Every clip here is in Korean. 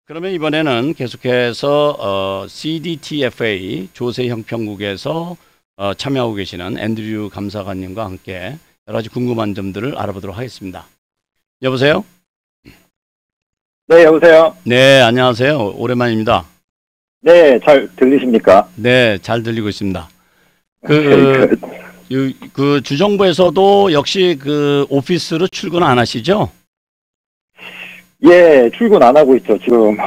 그러면 이번에는 계속해서 CDTFA 조세 형평국에서 참여하고 계시는 앤드류 감사관님과 함께 여러 가지 궁금한 점들을 알아보도록 하겠습니다. 여보세요? 네, 여보세요? 네, 안녕하세요. 오랜만입니다. 네, 잘 들리십니까? 네, 잘 들리고 있습니다. 그, 그 주정부에서도 역시 그 오피스로 출근 안 하시죠? 예, 출근 안 하고 있죠. 지금,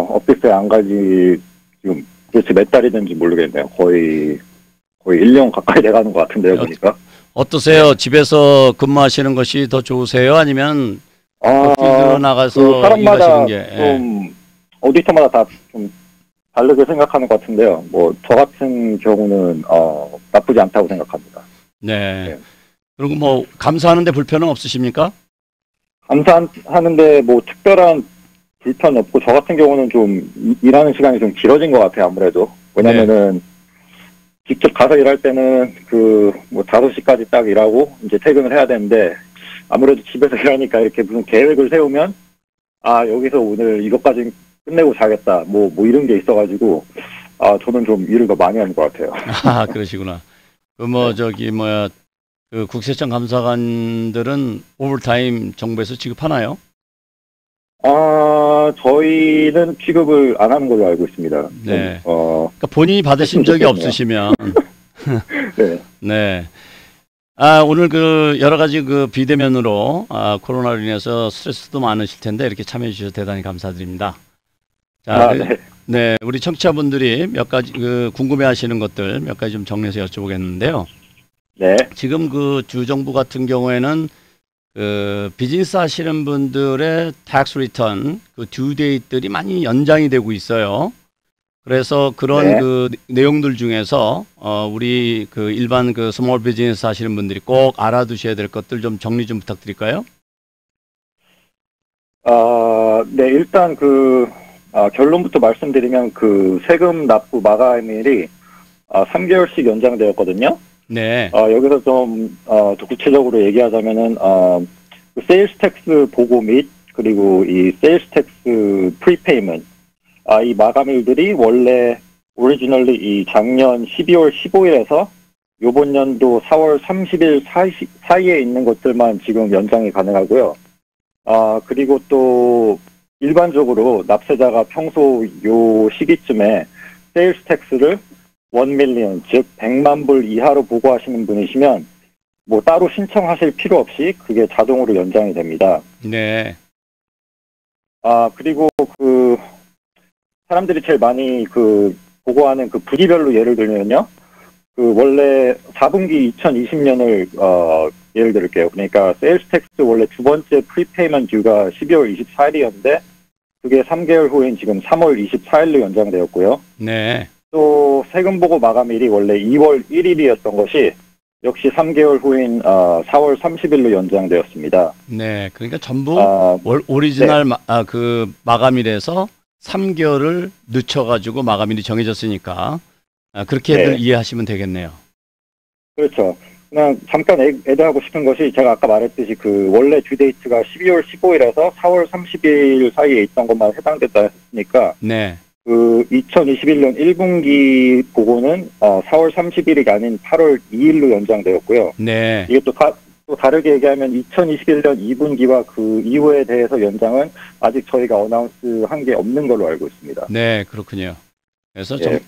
오피스에 안 가지, 지금, 도대체 몇 달이 된지 모르겠네요. 거의 1년 가까이 돼가는 것 같은데요, 보니까. 어떠세요? 집에서 근무하시는 것이 더 좋으세요? 아니면 아, 필드로 나가서 그 사람마다 일하시는 게? 좀, 오디터마다 다 좀 다르게 생각하는 것 같은데요. 뭐, 저 같은 경우는, 나쁘지 않다고 생각합니다. 네. 네. 그리고 뭐 감사하는데 불편은 없으십니까? 감사하는데 뭐 특별한 불편 없고, 저 같은 경우는 좀 일하는 시간이 좀 길어진 것 같아요, 아무래도. 왜냐면은, 직접 가서 일할 때는 뭐 5시까지 딱 일하고 이제 퇴근을 해야 되는데, 아무래도 집에서 일하니까 이렇게 무슨 계획을 세우면, 여기서 오늘 이것까지 끝내고 자겠다. 뭐 이런 게 있어가지고, 저는 좀 일을 더 많이 하는 것 같아요. 아, 그러시구나. 그 국세청 감사관들은 오버타임 정부에서 지급하나요? 저희는 취급을 안 하는 걸로 알고 있습니다. 네. 그러니까 본인이 받으신 적이 없으시면. 네. 네. 오늘 그 여러 가지 그 비대면으로 코로나로 인해서 스트레스도 많으실 텐데 이렇게 참여해 주셔서 대단히 감사드립니다. 자, 네. 네, 우리 청취자분들이 몇 가지 그 궁금해하시는 것들 몇 가지 좀 정리해서 여쭤보겠는데요. 네. 지금 그 주정부 같은 경우에는 그 비즈니스 하시는 분들의 텍스 리턴 그 듀 데이트들이 많이 연장이 되고 있어요. 그래서 그런 네. 그 내용들 중에서 우리 그 일반 그 스몰 비즈니스 하시는 분들이 꼭 알아두셔야 될 것들 좀 정리 좀 부탁드릴까요? 네, 일단 결론부터 말씀드리면 세금 납부 마감일이 3개월씩 연장되었거든요. 네. 여기서 좀 더 구체적으로 얘기하자면은 세일스 텍스 보고 및 그리고 이 세일스 텍스 프리페이먼트 이 마감일들이 원래 오리지널리 이 작년 12월 15일에서 요번 연도 4월 30일 사이에 있는 것들만 지금 연장이 가능하고요. 그리고 또 일반적으로 납세자가 평소 요 시기쯤에 세일스 텍스를 1밀리언, 즉 100만 불 이하로 보고하시는 분이시면 뭐 따로 신청하실 필요 없이 그게 자동으로 연장이 됩니다. 네. 그리고 사람들이 제일 많이 보고하는 분기별로 예를 들면요. 원래 4분기 2020년을 예를 들을게요. 그러니까 세일스 텍스 원래 두 번째 프리페이먼트 듀가 12월 24일이었는데 그게 3개월 후인 지금 3월 24일로 연장되었고요. 네. 또 세금 보고 마감일이 원래 2월 1일이었던 것이 역시 3개월 후인 4월 30일로 연장되었습니다. 네. 그러니까 전부 오리지널 네. 그 마감일에서 3개월을 늦춰가지고 마감일이 정해졌으니까 그렇게들 네. 이해하시면 되겠네요. 그렇죠. 그냥 잠깐 애드하고 싶은 것이 제가 아까 말했듯이 원래 듀데이트가 12월 15일에서 4월 30일 사이에 있던 것만 해당됐다 했으니까 네. 2021년 1분기 보고는 4월 30일이 아닌 8월 2일로 연장되었고요. 네. 이게 또 다르게 얘기하면 2021년 2분기와 그 이후에 대해서 연장은 아직 저희가 어나운스 한 게 없는 걸로 알고 있습니다. 네, 그렇군요. 그래서 네.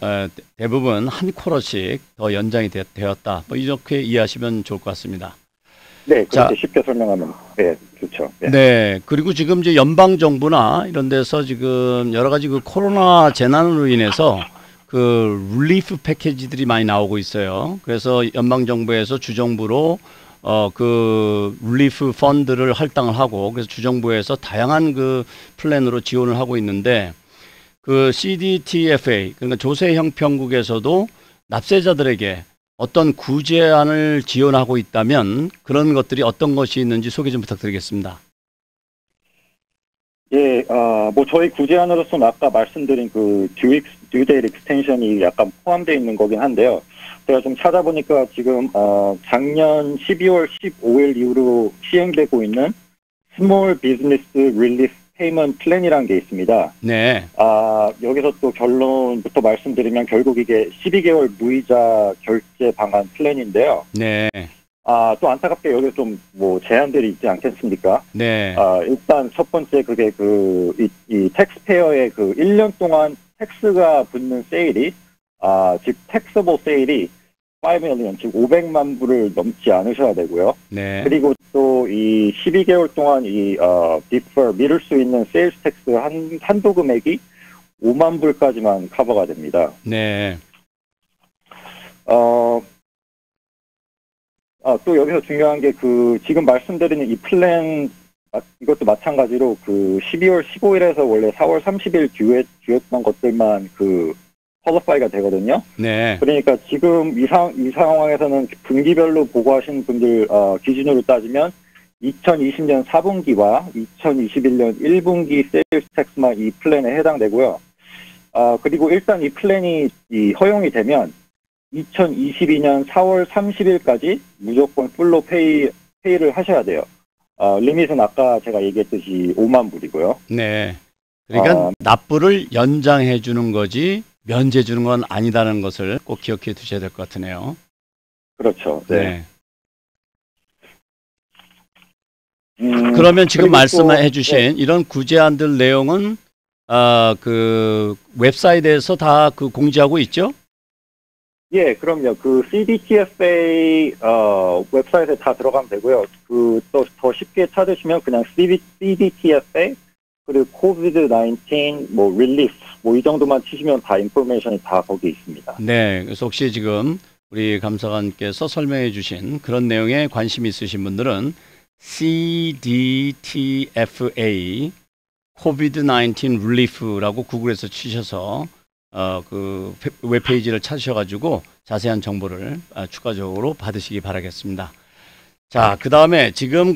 대부분 한 쿼터씩 더 연장이 되었다. 뭐 이렇게 이해하시면 좋을 것 같습니다. 네, 그렇게 쉽게 설명하면 좋죠. 네. 네, 그리고 지금 이제 연방 정부나 이런 데서 지금 여러 가지 그 코로나 재난으로 인해서 릴리프 패키지들이 많이 나오고 있어요. 그래서 연방 정부에서 주정부로 릴리프 펀드를 할당을 하고 그래서 주정부에서 다양한 플랜으로 지원을 하고 있는데 CDTFA 그러니까 조세 형평국에서도 납세자들에게 어떤 구제안을 지원하고 있다면 그런 것들이 어떤 것이 있는지 소개 좀 부탁드리겠습니다. 예, 뭐 저희 구제안으로서는 아까 말씀드린 듀데이 익스텐션이 약간 포함되어 있는 거긴 한데요. 제가 좀 찾아보니까 지금 작년 12월 15일 이후로 시행되고 있는 스몰 비즈니스 릴리프 페이먼트 플랜이라는 게 있습니다. 네. 여기서 또 결론부터 말씀드리면 결국 이게 12개월 무이자 결제 방안 플랜인데요. 네. 또 안타깝게 여기 좀 뭐 제한들이 있지 않겠습니까? 네. 일단 첫 번째 그게 이 텍스페어의 그 1년 동안 텍스가 붙는 세일이, 즉 텍서블 세일이 5 million, 즉 500만 불을 넘지 않으셔야 되고요. 네. 그리고 또 이 12개월 동안 defer, 미룰 수 있는 세일스 텍스 한도 금액이 5만 불까지만 커버가 됩니다. 네. 또 여기서 중요한 게 지금 말씀드리는 이 플랜, 이것도 마찬가지로 12월 15일에서 원래 4월 30일 듀였던 것들만 퀄리파이가 되거든요. 네. 그러니까 지금 이 상황에서는 분기별로 보고하신 분들 기준으로 따지면 2020년 4분기와 2021년 1분기 세일스 텍스만 이 플랜에 해당되고요. 그리고 일단 이 플랜이 허용이 되면 2022년 4월 30일까지 무조건 풀로 페이를 하셔야 돼요. 리밋은 아까 제가 얘기했듯이 5만 불이고요. 네. 그러니까 납부를 연장해 주는 거지 면제 주는 건 아니다는 것을 꼭 기억해 두셔야 될 것 같으네요. 그렇죠. 네. 그러면 지금 말씀해 주신 이런 구제안들 내용은 웹사이트에서 다 공지하고 있죠? 예, 그럼요. CDTFA 웹사이트에 다 들어가면 되고요. 또 더 쉽게 찾으시면 그냥 CDTFA 그리고 COVID-19 릴리프 이 정도만 치시면 다 인포메이션이 다 거기 있습니다. 네, 그래서 혹시 지금 우리 감사관께서 설명해 주신 그런 내용에 관심 있으신 분들은 CDTFA COVID-19 Relief라고 구글에서 치셔서 웹페이지를 찾으셔가지고 자세한 정보를 추가적으로 받으시기 바라겠습니다. 자, 그 다음에 지금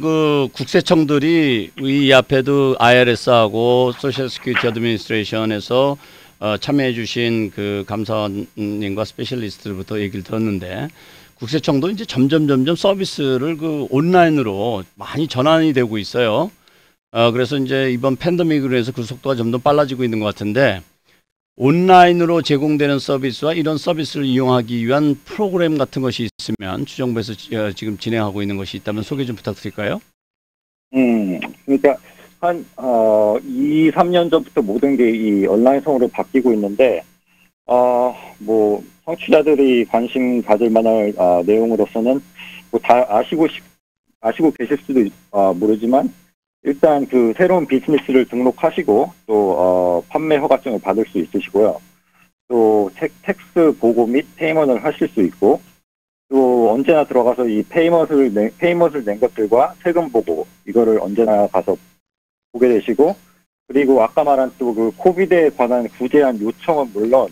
국세청들이 이 앞에도 IRS하고 소셜 시큐리티 어드미니스트레이션에서 참여해 주신 감사원님과 스페셜리스트부터 얘기를 들었는데 국세청도 이제 점점 서비스를 온라인으로 많이 전환이 되고 있어요. 그래서 이제 이번 팬데믹으로 해서 그 속도가 점점 빨라지고 있는 것 같은데 온라인으로 제공되는 서비스와 이런 서비스를 이용하기 위한 프로그램 같은 것이 있으면 주정부에서 지금 진행하고 있는 것이 있다면 소개 좀 부탁드릴까요? 그러니까 한 2, 3년 전부터 모든 게 이 온라인성으로 바뀌고 있는데 청취자들이 관심 가질 만한 내용으로서는 다 아시고 계실 수도 모르지만 일단 새로운 비즈니스를 등록하시고 또 판매 허가증을 받을 수 있으시고요. 또 텍스 보고 및 페이먼트를 하실 수 있고 또 언제나 들어가서 이 페이먼트를 낸 것들과 세금 보고 이거를 언제나 가서 보게 되시고 그리고 아까 말한 또 코비드에 관한 구제안 요청은 물론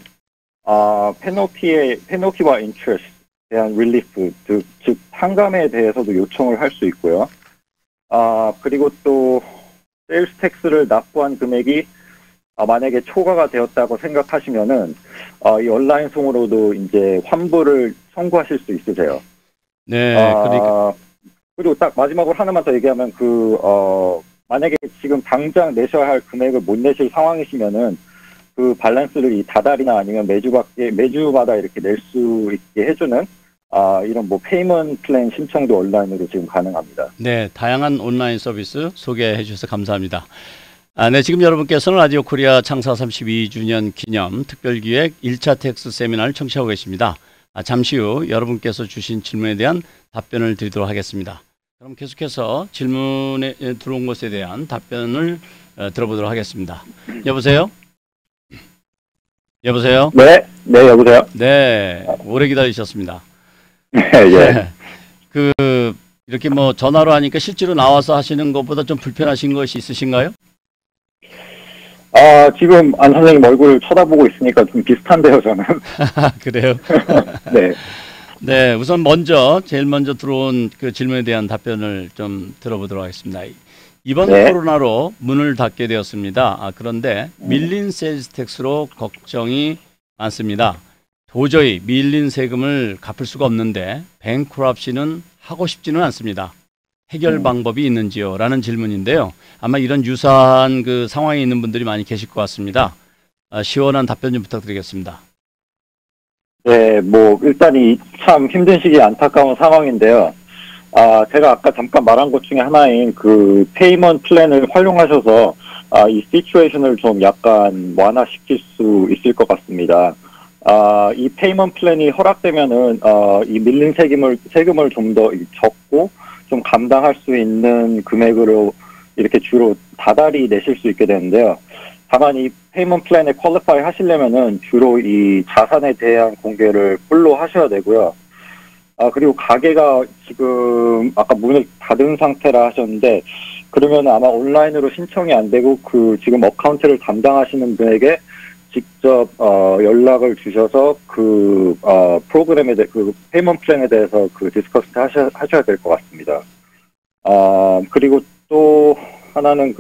페널티와 인트레스트에 대한 릴리프 즉 상감에 대해서도 요청을 할 수 있고요. 그리고 또 세일스 텍스를 납부한 금액이 만약에 초과가 되었다고 생각하시면은 이 온라인송으로도 이제 환불을 청구하실 수 있으세요. 네. 그리고 딱 마지막으로 하나만 더 얘기하면 만약에 지금 당장 내셔야 할 금액을 못 내실 상황이시면은 밸런스를 이 다달이나 아니면 매주마다 이렇게 낼 수 있게 해주는 이런 페이먼트 플랜 신청도 온라인으로 지금 가능합니다. 네, 다양한 온라인 서비스 소개해 주셔서 감사합니다. 네, 지금 여러분께서는 라디오 코리아 창사 32주년 기념 특별기획 1차 텍스 세미나를 청취하고 계십니다. 잠시 후 여러분께서 주신 질문에 대한 답변을 드리도록 하겠습니다. 그럼 계속해서 질문에 들어온 것에 대한 답변을 들어보도록 하겠습니다. 여보세요? 여보세요? 네, 여보세요? 네, 오래 기다리셨습니다. 예. 이렇게 전화로 하니까 실제로 나와서 하시는 것보다 좀 불편하신 것이 있으신가요? 지금 안 선생님 얼굴 쳐다보고 있으니까 좀 비슷한데요, 저는. 그래요? 네. 네, 우선 제일 먼저 들어온 질문에 대한 답변을 좀 들어보도록 하겠습니다. 이번 코로나로 문을 닫게 되었습니다. 그런데 밀린 세일즈 텍스로 걱정이 많습니다. 도저히 밀린 세금을 갚을 수가 없는데 뱅크럽시는 하고 싶지는 않습니다. 해결 방법이 있는지요? 라는 질문인데요. 아마 이런 유사한 그 상황에 있는 분들이 많이 계실 것 같습니다. 시원한 답변 좀 부탁드리겠습니다. 네, 뭐 일단 이 참 힘든 시기 안타까운 상황인데요. 제가 아까 잠깐 말한 것 중에 하나인 그 페이먼트 플랜을 활용하셔서 이 시츄에이션을 좀 약간 완화시킬 수 있을 것 같습니다. 이 페이먼트 플랜이 허락되면은 이 밀린 세금을 좀 더 적고 좀 감당할 수 있는 금액으로 이렇게 주로 다달이 내실 수 있게 되는데요. 다만 이 페이먼트 플랜에 퀄리파이 하시려면은 주로 이 자산에 대한 공개를 풀로 하셔야 되고요. 그리고 가게가 지금 아까 문을 닫은 상태라 하셨는데, 그러면 아마 온라인으로 신청이 안 되고 그 지금 어카운트를 담당하시는 분에게 직접 연락을 주셔서 그 프로그램에 그 페이먼트 플랜에 대해서 그 디스커스 하셔야 될 것 같습니다. 그리고 또 하나는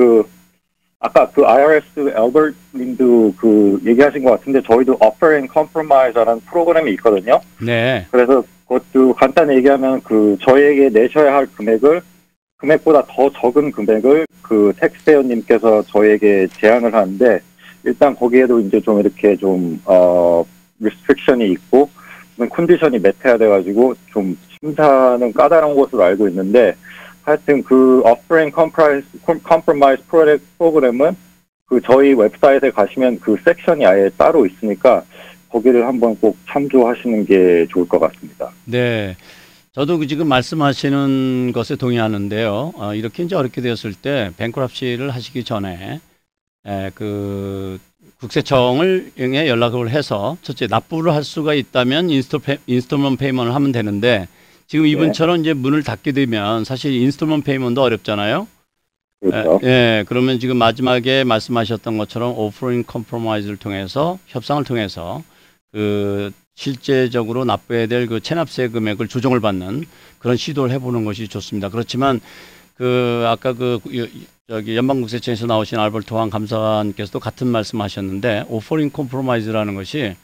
아까 그 IRS 엘버트 님도 그 얘기하신 것 같은데, 저희도 Offer and Compromise라는 프로그램이 있거든요. 네. 그래서 그것도 간단히 얘기하면 저희에게 내셔야 할 금액보다 더 적은 금액을 그 텍스페어님께서 저희에게 제안을 하는데, 일단 거기에도 이제 좀 이렇게 좀 restriction이 있고 컨디션이 매트해야 돼가지고 좀 심사는 까다로운 것으로 알고 있는데, 하여튼 그 Offer and Compromise 프로그램은 그 저희 웹사이트에 가시면 그 섹션이 아예 따로 있으니까 거기를 한번 꼭 참조하시는 게 좋을 것 같습니다. 네. 저도 지금 말씀하시는 것에 동의하는데요. 이렇게 이제 어렵게 되었을 때 뱅크럽시를 하시기 전에 그 국세청을 에 연락을 해서 첫째 납부를 할 수가 있다면 인스톨먼트 페이먼트를 하면 되는데, 지금 이분처럼 이제 문을 닫게 되면 사실 인스톨먼트 페이먼트도 어렵잖아요. 그렇죠. 그러면 지금 마지막에 말씀하셨던 것처럼 오퍼링 컴프로마이즈를 통해서 협상을 통해서 그 실제적으로 납부해야 될 그 체납세 금액을 조정을 받는 그런 시도를 해보는 것이 좋습니다. 그렇지만 그 아까 저기 연방국세청에서 나오신 알버트 왕 감사관께서도 같은 말씀하셨는데, 오퍼링 컴프로마이즈라는 것이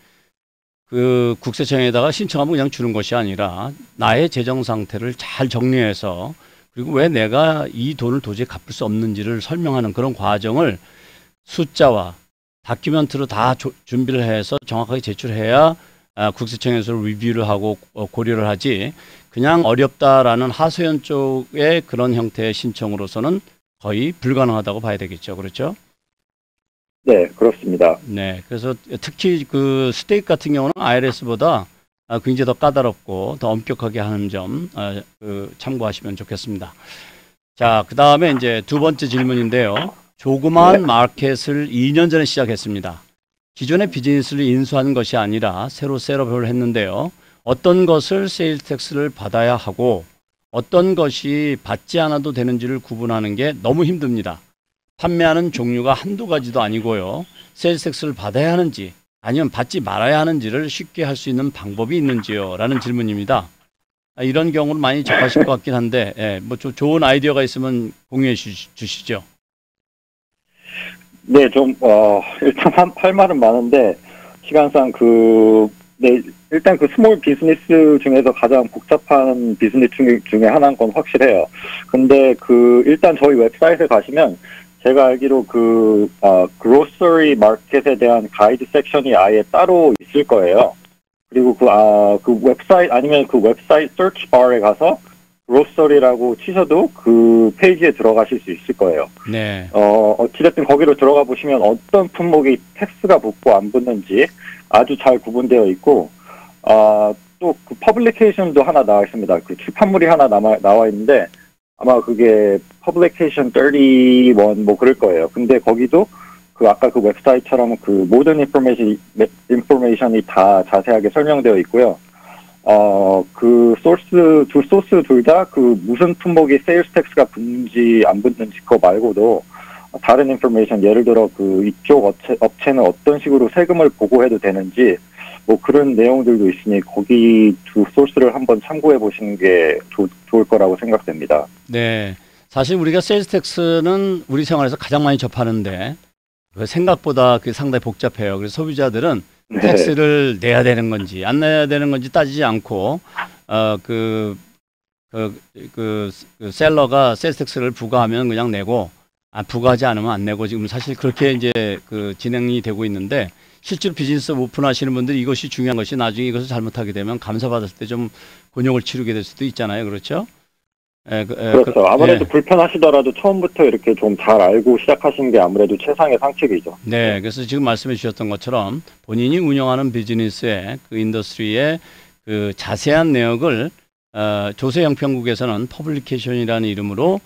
그 국세청에다가 신청하면 그냥 주는 것이 아니라 나의 재정 상태를 잘 정리해서, 그리고 왜 내가 이 돈을 도저히 갚을 수 없는지를 설명하는 그런 과정을 숫자와 다큐멘트로 다 준비를 해서 정확하게 제출해야 국세청에서 리뷰를 하고 고려를 하지, 그냥 어렵다라는 하소연 쪽의 그런 형태의 신청으로서는 거의 불가능하다고 봐야 되겠죠. 그렇죠? 네, 그렇습니다. 네. 그래서 특히 그 스테이트 같은 경우는 IRS보다 굉장히 더 까다롭고 더 엄격하게 하는 점 참고하시면 좋겠습니다. 자, 그 다음에 이제 두 번째 질문인데요. 조그마한 마켓을 2년 전에 시작했습니다. 기존의 비즈니스를 인수하는 것이 아니라 새로 셋업을 했는데요. 어떤 것을 세일즈 텍스를 받아야 하고 어떤 것이 받지 않아도 되는지를 구분하는 게 너무 힘듭니다. 판매하는 종류가 한두 가지도 아니고요. 세일즈 텍스를 받아야 하는지 아니면 받지 말아야 하는지를 쉽게 할 수 있는 방법이 있는지요? 라는 질문입니다. 이런 경우를 많이 접하실 것 같긴 한데, 뭐 좋은 아이디어가 있으면 공유해 주시죠. 네, 일단 할 말은 많은데, 시간상 네, 일단 스몰 비즈니스 중에서 가장 복잡한 비즈니스 중에 하나인 건 확실해요. 근데 일단 저희 웹사이트에 가시면, 제가 알기로 그로서리 마켓에 대한 가이드 섹션이 아예 따로 있을 거예요. 그리고 그 웹사이트, 아니면 그 웹사이트 서치 바에 가서 그로서리라고 치셔도 그 페이지에 들어가실 수 있을 거예요. 네. 어찌됐든 거기로 들어가 보시면 어떤 품목이 텍스가 붙고 안 붙는지 아주 잘 구분되어 있고, 또 그 퍼블리케이션도 하나 나와 있습니다. 그 출판물이 하나 나와 있는데, 아마 그게 퍼블리케이션 31 뭐 그럴 거예요. 근데 거기도 아까 그 웹사이트처럼 모든 인포메이션이 다 자세하게 설명되어 있고요. 두 소스 둘 다 무슨 품목이 세일스 텍스가 붙는지 안 붙는지 그거 말고도 다른 인포메이션, 예를 들어 이쪽 업체는 어떤 식으로 세금을 보고해도 되는지 뭐 그런 내용들도 있으니 거기 두 소스를 한번 참고해 보시는 게 좋을 거라고 생각됩니다. 네. 사실 우리가 세일즈 텍스는 우리 생활에서 가장 많이 접하는데 생각보다 상당히 복잡해요. 그래서 소비자들은 텍스를 내야 되는 건지 안 내야 되는 건지 따지지 않고 그 셀러가 세일스 텍스를 부과하면 그냥 내고, 부과하지 않으면 안 내고, 지금 사실 그렇게 이제 그 진행이 되고 있는데, 실제로 비즈니스 오픈하시는 분들이 이것이 중요한 것이, 나중에 이것을 잘못하게 되면 감사받았을 때 좀 곤욕을 치르게 될 수도 있잖아요. 그렇죠? 그렇죠. 아무래도 불편하시더라도 처음부터 이렇게 좀 잘 알고 시작하시는 게 아무래도 최상의 상책이죠. 네, 그래서 지금 말씀해 주셨던 것처럼 본인이 운영하는 비즈니스의 그 인더스트리의 그 자세한 내역을 조세 형평국에서는 퍼블리케이션이라는 이름으로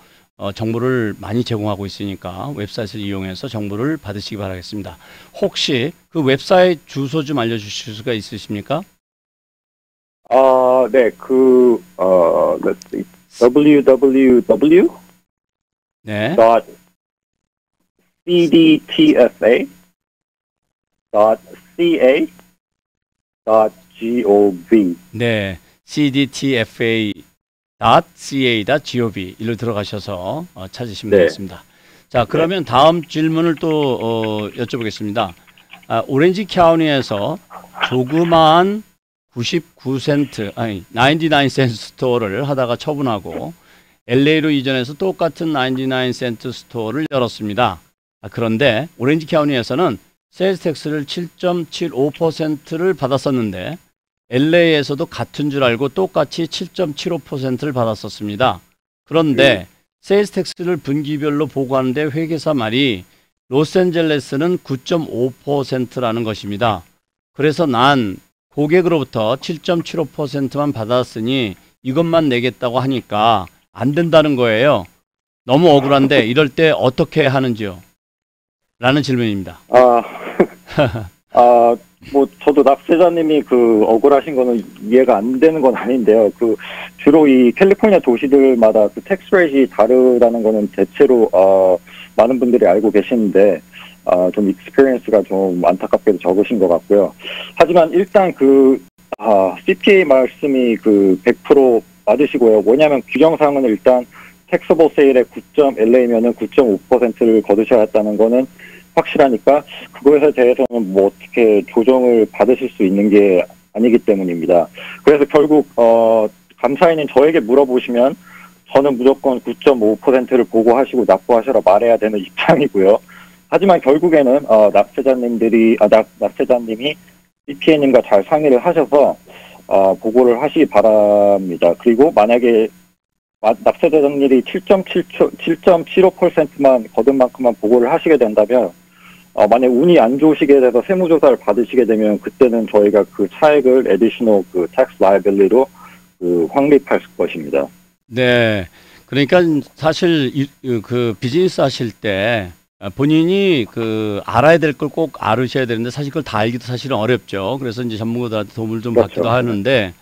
정보를 많이 제공하고 있으니까 웹사이트를 이용해서 정보를 받으시기 바라겠습니다. 혹시 그 웹사이트 주소 좀 알려주실 수가 있으십니까? 네, let's see. www. 네. cdtfa.ca.gov. 네. cdtfa.ca.gov 일로 들어가셔서 찾으시면 네. 되겠습니다. 자, 그러면 다음 질문을 또 여쭤보겠습니다. 오렌지 카운티에서 조그마한 99센트, 아니 99센트 스토어를 하다가 처분하고 LA로 이전해서 똑같은 99센트 스토어를 열었습니다. 그런데 오렌지 카운티에서는 세일스 텍스를 7.75%를 받았었는데 LA에서도 같은 줄 알고 똑같이 7.75%를 받았었습니다. 그런데 세일스 텍스를 분기별로 보고하는데 회계사 말이 로스앤젤레스는 9.5%라는 것입니다. 그래서 난 고객으로부터 7.75%만 받았으니 이것만 내겠다고 하니까 안 된다는 거예요. 너무 억울한데 이럴 때 어떻게 하는지요? 라는 질문입니다. 뭐 저도 납세자님이 억울하신 거는 이해가 안 되는 건 아닌데요. 주로 이 캘리포니아 도시들마다 텍스 레이트이 다르다는 거는 대체로 많은 분들이 알고 계시는데 좀 익스피리언스가 좀 안타깝게도 적으신 것 같고요. 하지만 일단 CPA 말씀이 100% 맞으시고요. 뭐냐면 규정상은 일단 텍서블 세일의 9.LA면은 9.5%를 거두셔야 했다는 거는 확실하니까 그거에 대해서는 뭐 어떻게 조정을 받으실 수 있는 게 아니기 때문입니다. 그래서 결국 감사인인 저에게 물어보시면 저는 무조건 9.5%를 보고하시고 납부하셔라 말해야 되는 입장이고요. 하지만 결국에는 납세자님이 CPA님과 잘 상의를 하셔서 보고를 하시기 바랍니다. 그리고 만약에 납세자님이 7.75%만 거둔 만큼만 보고를 하시게 된다면 만약 운이 안 좋으시게 돼서 세무조사를 받으시게 되면 그때는 저희가 그 차액을 additional tax liability로 확립할 것입니다. 네, 그러니까 사실 그 비즈니스 하실 때 본인이 알아야 될 걸 꼭 알으셔야 되는데 사실 그걸 다 알기도 사실은 어렵죠. 그래서 이제 전문가들한테 도움을 좀 그렇죠. 받기도 하는데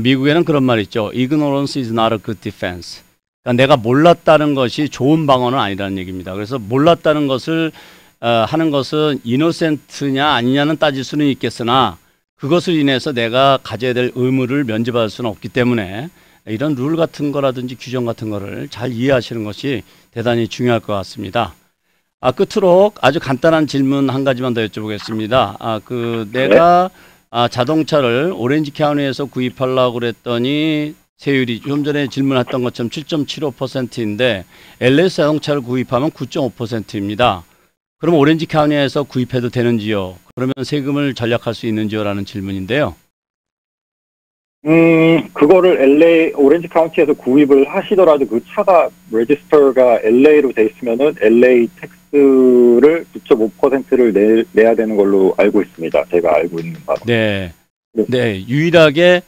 미국에는 그런 말 있죠. Ignorance is not a good defense. 그러니까 내가 몰랐다는 것이 좋은 방어는 아니라는 얘기입니다. 그래서 몰랐다는 것을 하는 것은 이노센트냐 아니냐는 따질 수는 있겠으나 그것을 인해서 내가 가져야 될 의무를 면제받을 수는 없기 때문에 이런 룰 같은 거라든지 규정 같은 거를 잘 이해하시는 것이 대단히 중요할 것 같습니다. 끝으로 아주 간단한 질문 한 가지만 더 여쭤보겠습니다. 내가 자동차를 오렌지 카운티에서 구입하려고 그랬더니 세율이 좀 전에 질문했던 것처럼 7.75%인데 LA 자동차를 구입하면 9.5%입니다. 그럼 오렌지 카운티에서 구입해도 되는지요? 그러면 세금을 절약할 수 있는지요? 라는 질문인데요. 그거를 오렌지 카운티에서 구입을 하시더라도 그 차가 레지스터가 LA로 돼 있으면은 LA 텍스를 9.5%를 내야 되는 걸로 알고 있습니다. 제가 알고 있는 바로. 네. 네. 유일하게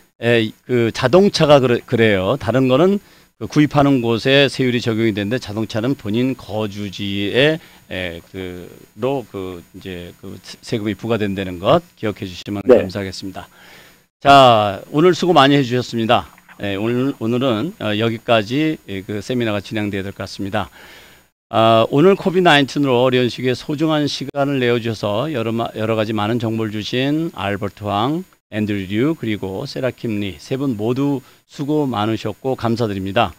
그 자동차가 그래요. 다른 거는 구입하는 곳에 세율이 적용이 되는데 자동차는 본인 거주지에 이제 세금이 부과된다는 것 기억해 주시면 네. 감사하겠습니다. 자, 오늘 수고 많이 해주셨습니다. 오늘은 여기까지 그 세미나가 진행되어야 될 것 같습니다. 오늘 코비드-19으로 어려운 시기에 소중한 시간을 내어주셔서 여러 가지 많은 정보를 주신 알버트 황, 앤드류 류, 그리고 세라킴 리 세 분 모두 수고 많으셨고 감사드립니다.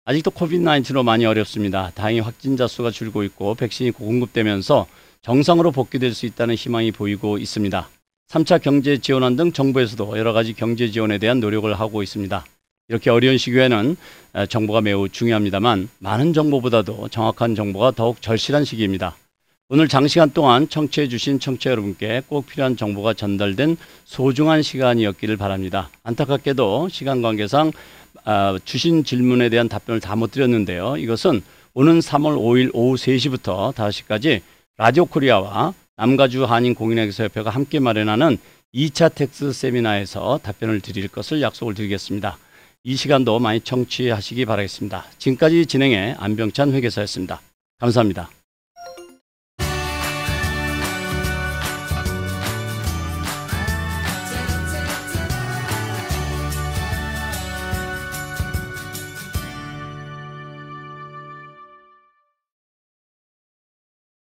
아직도 코비드-19로 많이 어렵습니다. 다행히 확진자 수가 줄고 있고 백신이 공급되면서 정상으로 복귀될 수 있다는 희망이 보이고 있습니다. 3차 경제 지원안 등 정부에서도 여러 가지 경제 지원에 대한 노력을 하고 있습니다. 이렇게 어려운 시기에는 정보가 매우 중요합니다만 많은 정보보다도 정확한 정보가 더욱 절실한 시기입니다. 오늘 장시간 동안 청취해 주신 청취자 여러분께 꼭 필요한 정보가 전달된 소중한 시간이었기를 바랍니다. 안타깝게도 시간 관계상 주신 질문에 대한 답변을 다 못 드렸는데요. 이것은 오는 3월 5일 오후 3시부터 5시까지 라디오 코리아와 남가주 한인공인회계사협회가 함께 마련하는 2차 텍스 세미나에서 답변을 드릴 것을 약속을 드리겠습니다. 이 시간도 많이 청취하시기 바라겠습니다. 지금까지 진행해 안병찬 회계사였습니다. 감사합니다.